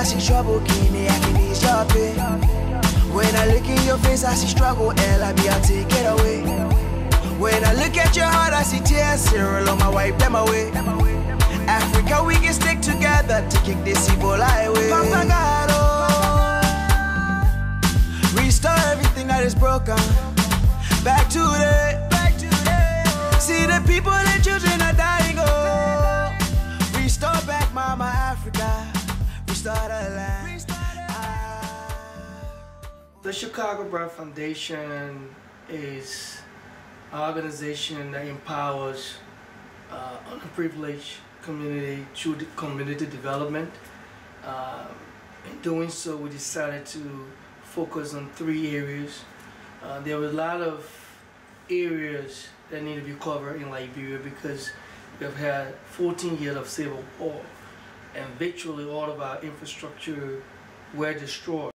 I see trouble, Kini, I can ease your pain. When I look in your face, I see struggle, LIB, I'll take it away. When I look at your heart, I see tears, Cyril, on my wipe them away. Africa, we can stick together to kick this evil highway. Restore everything that is broken. Back to the, see the people and children are dying, oh. Restore back Mama Africa. Restore the land. The Checago Brand Foundation is an organization that empowers underprivileged community through the community development. In doing so, we decided to focus on 3 areas. There were a lot of areas that need to be covered in Liberia because we've had 14 years of civil war and virtually all of our infrastructure were destroyed.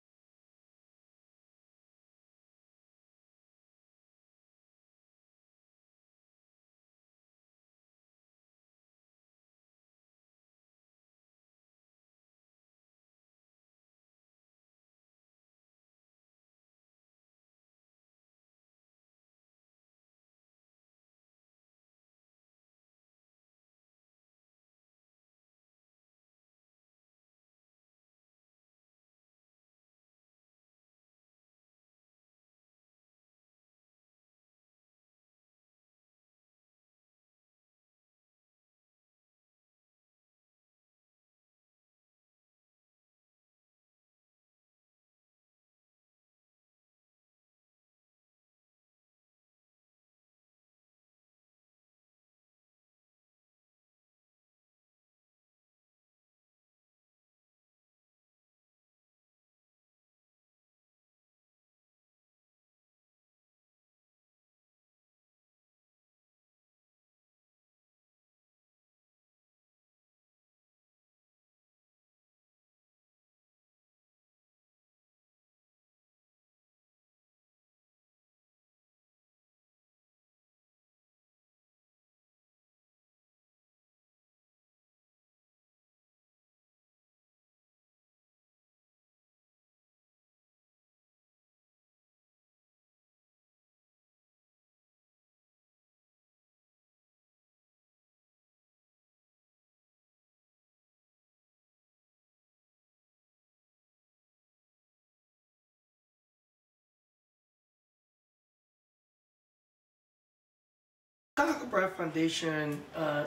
Checago Brand Foundation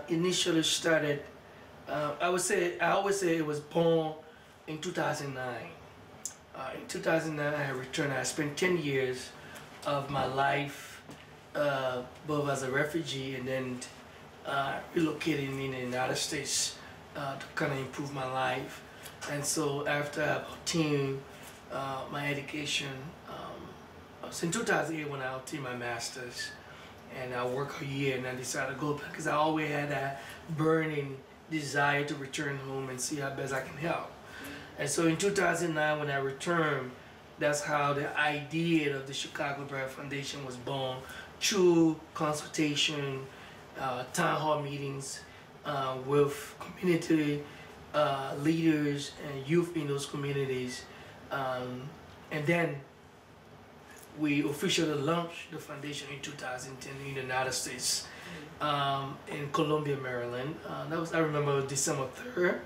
initially started, I always say it was born in 2009. In 2009 I returned. I spent 10 years of my life both as a refugee and then relocating in the United States to kind of improve my life. And so after I obtained my education, in 2008 when I obtained my master's, and I worked a year and I decided to go back because I always had that burning desire to return home and see how best I can help. And so in 2009 when I returned, that's how the idea of the Checago Brand Foundation was born, through consultation, town hall meetings with community leaders and youth in those communities. And then we officially launched the foundation in 2010 in the United States, in Columbia, Maryland. That was, I remember, December 3rd.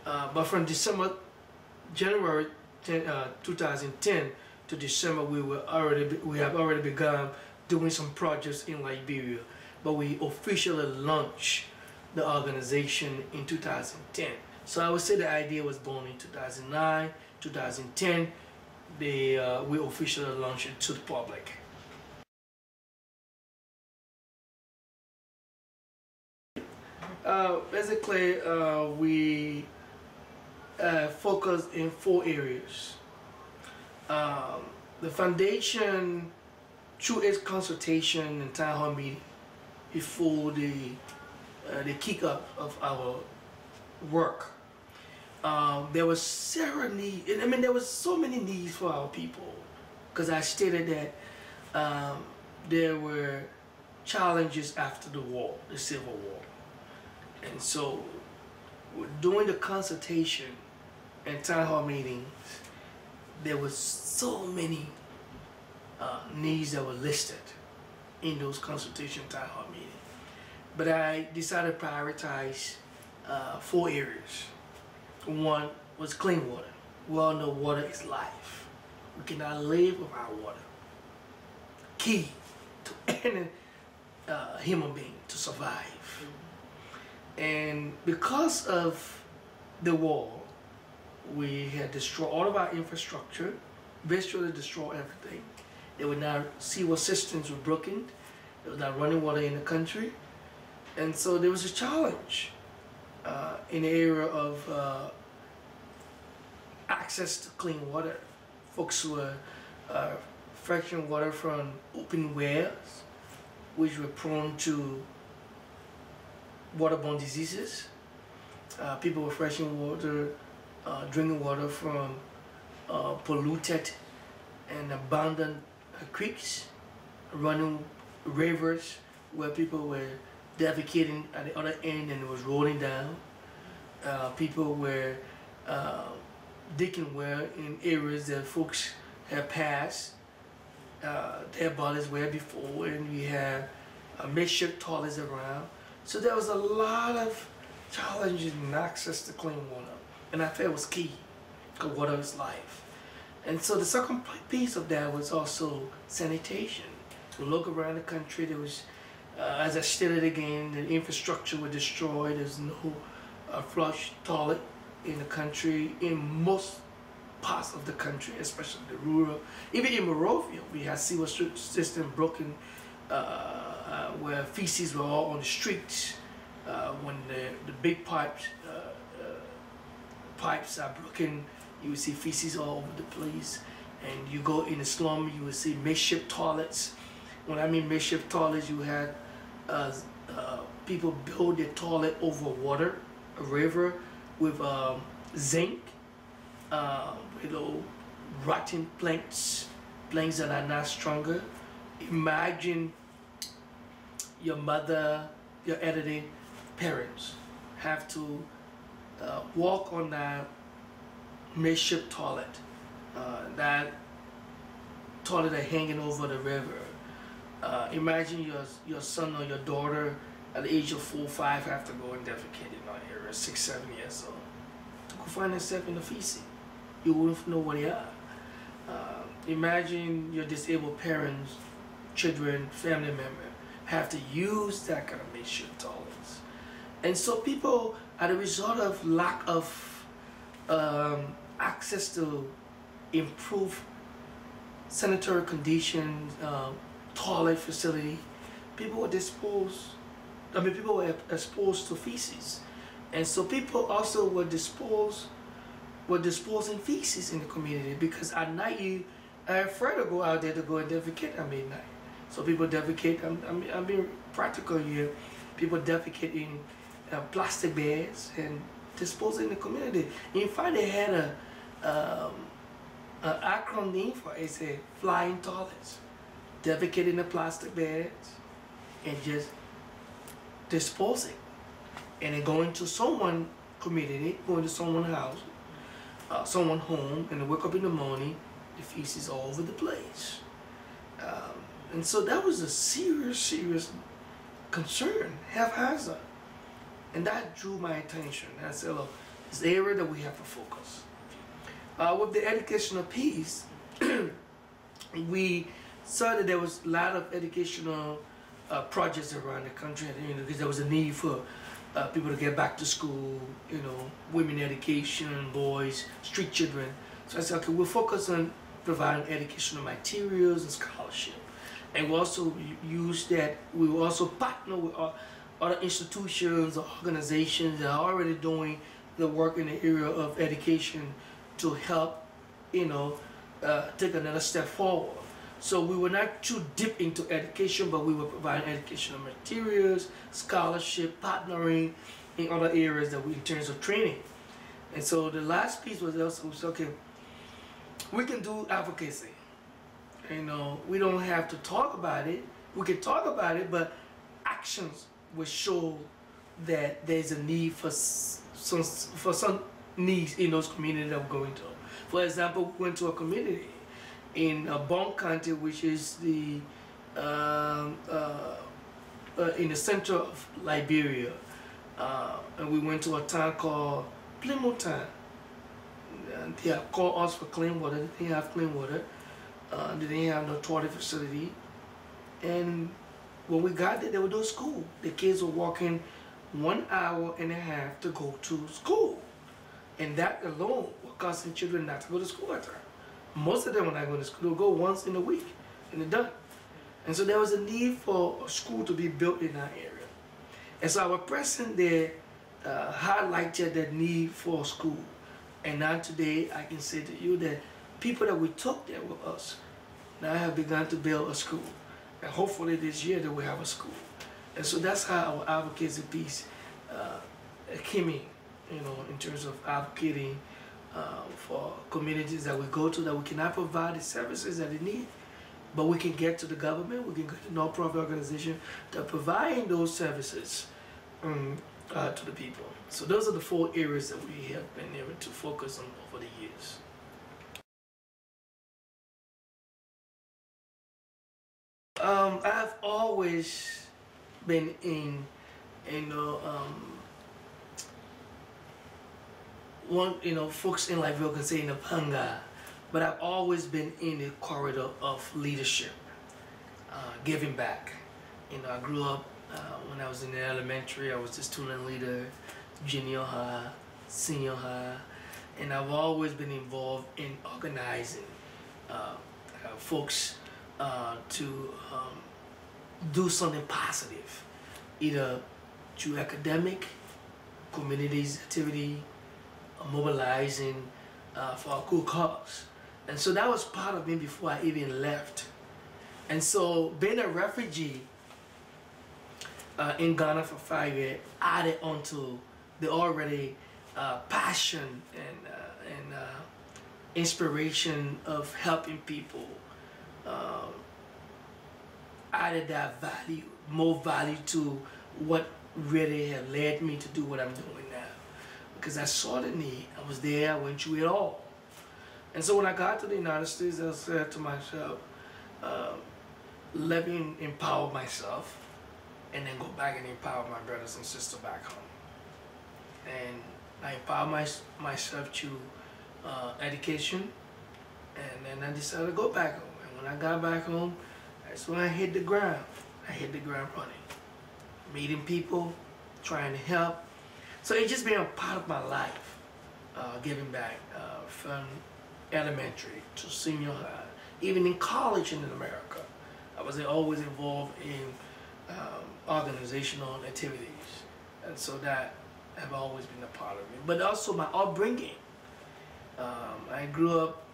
But from January 2010 to December, we have already begun doing some projects in Liberia. But we officially launched the organization in 2010. So I would say the idea was born in 2009, 2010. We officially launched it to the public. Basically, we focus in 4 areas. The foundation, through its consultation and town hall meeting before the kick-off of our work, there was several needs. I mean, there was so many needs for our people, because I stated that there were challenges after the war, the Civil War. And so, during the consultation and town hall meetings, there was so many needs that were listed in those consultation town hall meetings. But I decided to prioritize 4 areas. One was clean water. We all know water is life. We cannot live without water. Key to any human being to survive. And because of the war, we had destroyed all of our infrastructure, virtually destroyed everything. There were now sewer systems were broken. There was not running water in the country. And so there was a challenge in the area of access to clean water. Folks were fetching water from open wells, which were prone to waterborne diseases. People were fetching water, drinking water from polluted and abandoned creeks, running rivers where people were defecating at the other end and it was rolling down. People were digging well in areas that folks had passed their bodies were before, and we had makeshift toilets around. So there was a lot of challenges in access to clean water, and I felt it was key, because water is life. And so the second piece of that was also sanitation. We look around the country, there was, as I stated again, the infrastructure was destroyed. There's no flush toilet in the country, in most parts of the country, especially the rural. Even in Monrovia, we had sewer system broken, where feces were all on the streets. When the big pipes are broken, you will see feces all over the place. And you go in the slum, you will see makeshift toilets. When I mean makeshift toilets, you had people build their toilet over water, a river, with zinc, rotten planks that are not stronger. Imagine your mother, your elderly parents have to walk on that makeshift toilet, that toilet that's hanging over the river. Imagine your son or your daughter at the age of 4 or 5 have to go and defecate in our area, 6, 7 years old. To go find themselves in the feces. You won't know where they are. Imagine your disabled parents, children, family member have to use that kind of makeshift toilets. And so people, as a result of lack of access to improve sanitary conditions, toilet facility, people were exposed to feces. And so people also were disposing feces in the community, because at night you are afraid to go out there to go and defecate at midnight. So people defecate, I'm being practical here, people defecate in plastic bags and dispose in the community. In fact, they had an acronym for it, say flying toilets. Defecate in the plastic bags and just dispose it. And then go into someone's community, go into someone's house, someone's home, and they wake up in the morning, the feces all over the place. And so that was a serious concern, haphazard. And that drew my attention. I said, look, it's the area that we have to focus. With the educational piece, we saw that there was a lot of educational projects around the country, because there was a need for people to get back to school, women education, boys, street children. So I said, okay, we'll focus on providing educational materials and scholarship. And we also use that, we will also partner with other institutions or organizations that are already doing the work in the area of education to help, take another step forward. So we were not too deep into education, but we were providing educational materials, scholarship, partnering in other areas that we, in terms of training. And so the last piece was also, okay, we can do advocacy. We don't have to talk about it. We can talk about it, but actions will show that there's a need for some needs in those communities that we're going to. For example, we went to a community in Bon County, which is the in the center of Liberia, and we went to a town called Plymouth Town. And they have called us for clean water. They didn't have clean water. They didn't have no toilet facility. And when we got there, they were doing school. The kids were walking 1.5 hours to go to school. And that alone was causing children not to go to school at time. Most of them, when I go to school, they'll go once in a week and they're done. And so there was a need for a school to be built in our area. And so our president there highlighted the need for a school. And now today, I can say to you that people that we took there with us now have begun to build a school. And hopefully this year they will have a school. And so that's how our advocacy piece came in, you know, in terms of advocating for communities that we go to that we cannot provide the services that they need, but we can get to the government, we can get to non-profit organizations that are providing those services to the people. So those are the 4 areas that we have been able to focus on over the years. I've always been in, folks in Liberia can say in the panga, but I've always been in the corridor of leadership, giving back. You know, I grew up when I was in the elementary. I was the student leader, junior high, senior high, and I've always been involved in organizing folks to do something positive, either through academic, communities activity, mobilizing for a good cause. And so that was part of me before I even left. And so being a refugee in Ghana for 5 years added onto the already passion and inspiration of helping people, added that value, more value to what really had led me to do what I'm doing now. Because I saw the need, I was there, I went through it all. And so when I got to the United States, I said to myself, let me empower myself and then go back and empower my brothers and sisters back home. And I empowered myself through education, and then I decided to go back home. And when I got back home, that's when I hit the ground. I hit the ground running, meeting people, trying to help. So it's just been a part of my life, giving back from elementary to senior high, even in college in America. I was always involved in organizational activities, and so that have always been a part of me. But also my upbringing. I grew up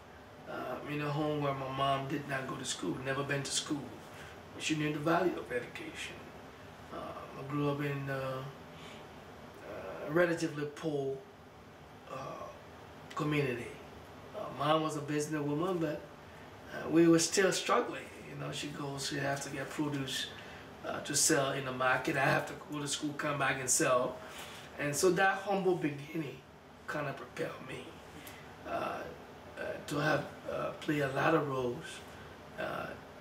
in a home where my mom did not go to school, never been to school. She knew the value of education. I grew up in a relatively poor community. Mom was a businesswoman, but we were still struggling. You know, she has to get produce to sell in the market. I have to go to school, come back and sell. And so that humble beginning kind of propelled me to have play a lot of roles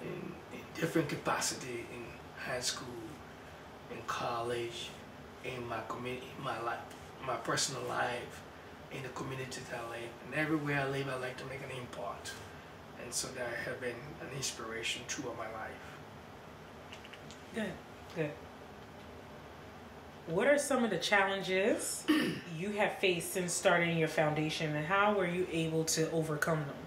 in different capacity in high school, in college, in my community, my life, my personal life, in the community that I live. And everywhere I live, I like to make an impact. And so that has been an inspiration throughout my life. Good, good. What are some of the challenges you have faced since starting your foundation, and how were you able to overcome them?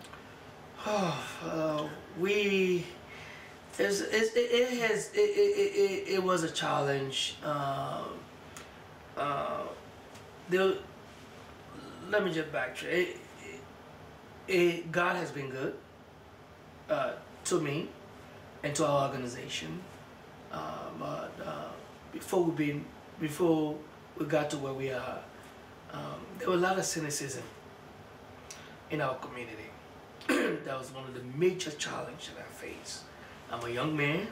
It was a challenge. Let me just backtrack. God has been good to me and to our organization. But before we got to where we are, there was a lot of cynicism in our community. That was one of the major challenges that I faced. I'm a young man.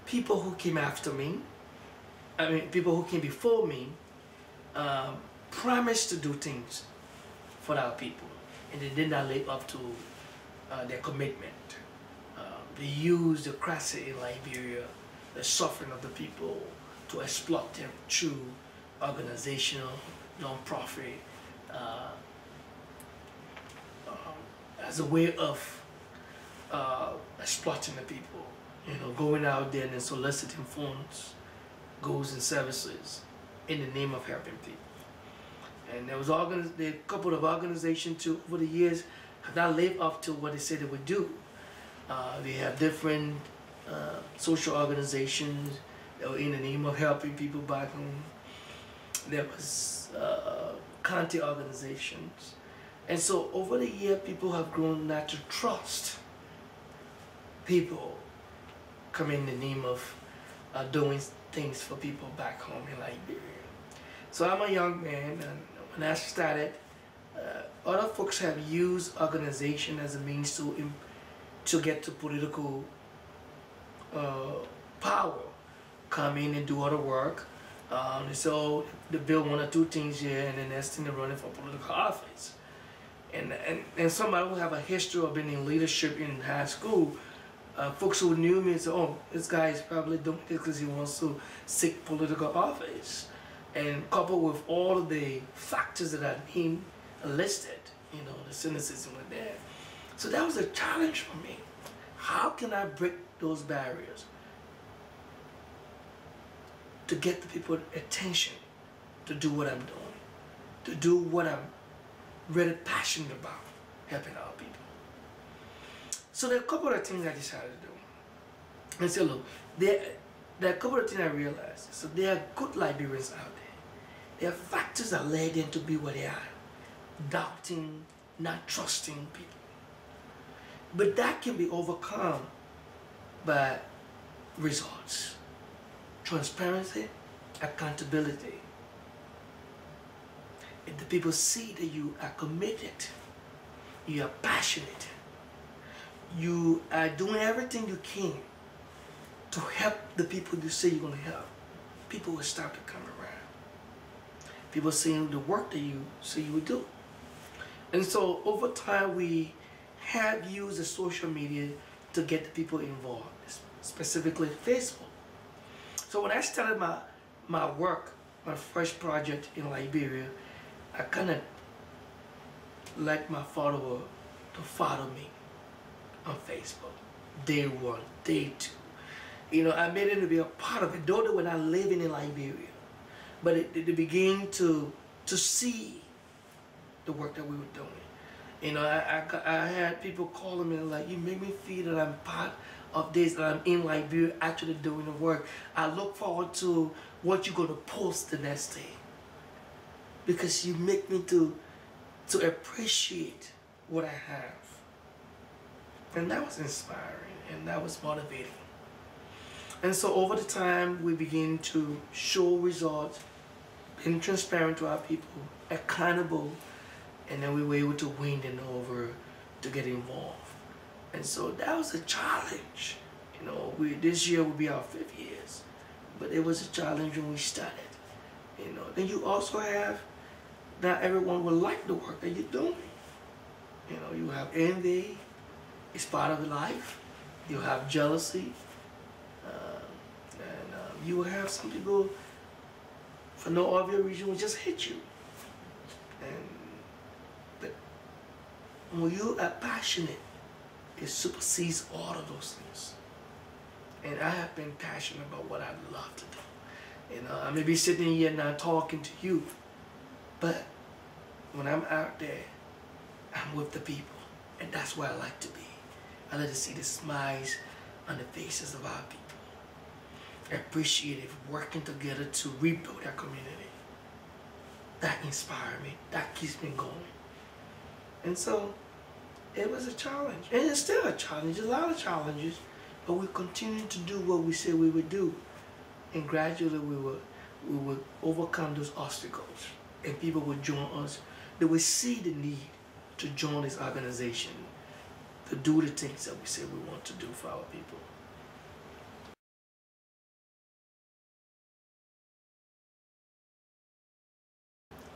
People who came after me, people who came before me, promised to do things for our people, and they did not live up to their commitment. They used the crisis in Liberia, the suffering of the people, to exploit them through organizational, non-profit, as a way of exploiting the people. You know, going out there and soliciting funds, goods and services in the name of helping people. And there was a couple of organizations too over the years have not lived up to what they said they would do. They have different social organizations that were in the name of helping people back home. There was county organizations. And so over the year, people have grown not to trust people come in the name of doing things for people back home in Liberia. So I'm a young man, and when I started, other folks have used organization as a means to get to political power, come in and do other work. So they build one or two things here, and then next thing they're running for political office. And somebody who have a history of being in leadership in high school, folks who knew me said, oh, this guy is probably doing this because he wants to seek political office. And coupled with all of the factors that are being listed, you know, the cynicism was there. So that was a challenge for me. How can I break those barriers to get the people's attention to do what I'm doing, to do what I'm really passionate about, helping our people. So there are a couple of things I decided to do. And so look, there are a couple of things I realized. So there are good Liberians out there. There are factors that led them to be where they are. Doubting, not trusting people. But that can be overcome by results. Transparency, accountability. If the people see that you are committed, you are passionate, you are doing everything you can to help the people you say you're going to help, people will start to come around. People seeing the work that you say you would do. And so over time we have used the social media to get the people involved, specifically Facebook. So when I started my work, my first project in Liberia, I kind of let my follower to follow me on Facebook. Day 1, day 2. You know, I made it to be a part of it, though they were not living in Liberia. But they began to see the work that we were doing. You know, I had people calling me like, you make me feel that I'm part of this, that I'm in Liberia actually doing the work. I look forward to what you're going to post the next day, because you make me to appreciate what I have. And that was inspiring, and that was motivating. And so over the time, we begin to show results, being transparent to our people, accountable, and then we were able to win them over to get involved. And so that was a challenge. You know, this year will be our 5th year, but it was a challenge when we started. You know, then you also have, not everyone will like the work that you're doing. You know, you have envy, it's part of life. You have jealousy, and you will have some people, for no obvious reason, will just hit you. But when you are passionate, it supersedes all of those things. And I have been passionate about what I love to do. You know, I may be sitting here now talking to you, but when I'm out there, I'm with the people, and that's where I like to be. I like to see the smiles on the faces of our people. Appreciative, working together to rebuild our community. That inspires me. That keeps me going. And so it was a challenge, and it's still a challenge. A lot of challenges, but we continue to do what we said we would do, and gradually we would overcome those obstacles, and people would join us. They would see the need to join this organization, to do the things that we say we want to do for our people.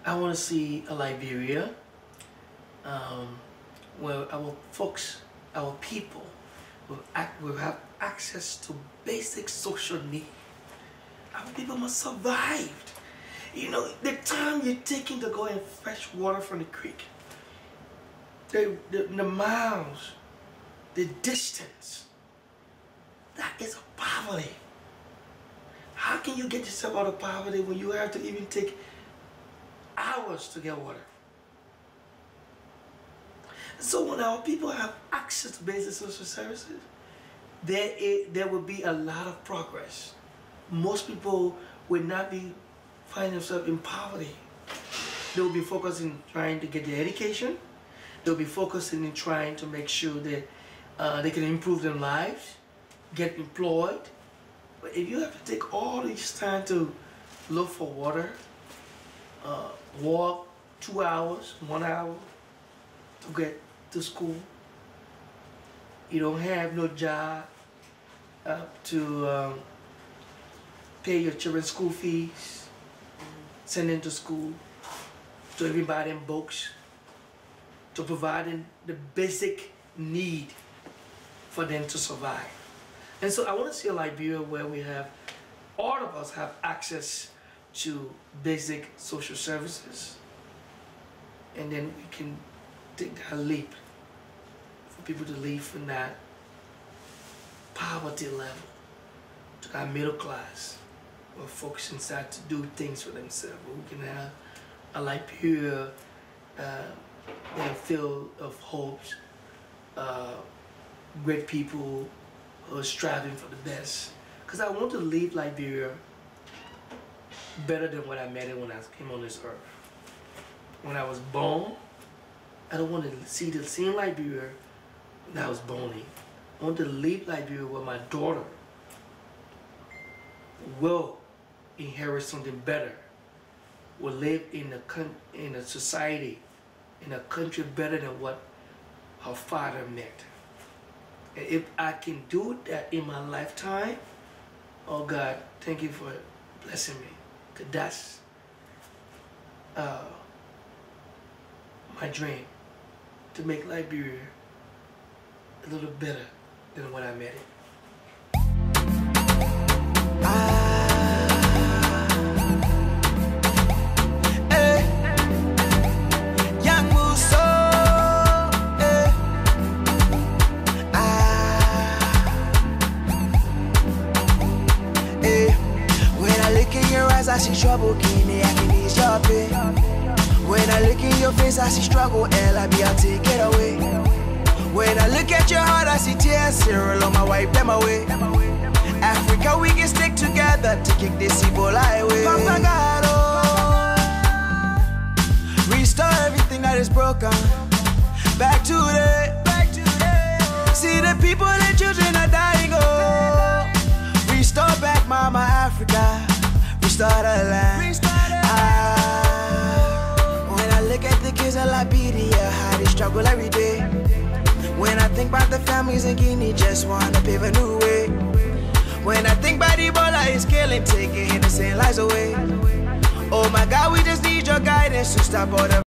I want to see a Liberia where our folks, our people, will have access to basic social needs. Our people must survive. You know, the time you're taking to go and fetch water from the creek, the miles, the distance, that is poverty. How can you get yourself out of poverty when you have to even take hours to get water? So when our people have access to basic social services, there will be a lot of progress. Most people will not be finding themselves in poverty. They will be focusing on trying to get their education. They'll be focusing in trying to make sure that they can improve their lives, get employed. But if you have to take all this time to look for water, walk 2 hours, 1 hour to get to school, you don't have no job to pay your children's school fees, send them to school, to everybody in books, to providing the basic need for them to survive. And so I want to see a Liberia where we have, all of us have access to basic social services, and then we can take that leap for people to leave from that poverty level to that middle class, where folks inside to do things for themselves. We can have a Liberia in a field of hopes, great people who are striving for the best. Because I want to leave Liberia better than what I met it when I came on this earth. When I was born, I don't want to see the same Liberia that I was born in. I want to leave Liberia where my daughter will inherit something better, will live in a society, in a country better than what her father met. And if I can do that in my lifetime, oh God, thank you for blessing me. Because that's my dream, to make Liberia a little better than when I met it. I see trouble, Kini, I can ease your pain. When I look in your face, I see struggle, LIB, I'll take it away. When I look at your heart, I see tears, Cyril, on my wipe them away. Africa, we can stick together to kick this Ebola away. Restore everything that is broken. Back to the, see the people and children are dying, oh. Restore back Mama Africa. Restart a land. When I look at the kids in Liberia, how they struggle every day. When I think about the families in Guinea, just wanna pave a new way. When I think about Ebola, it's killing, taking innocent lives away. Oh my God, we just need your guidance to stop all the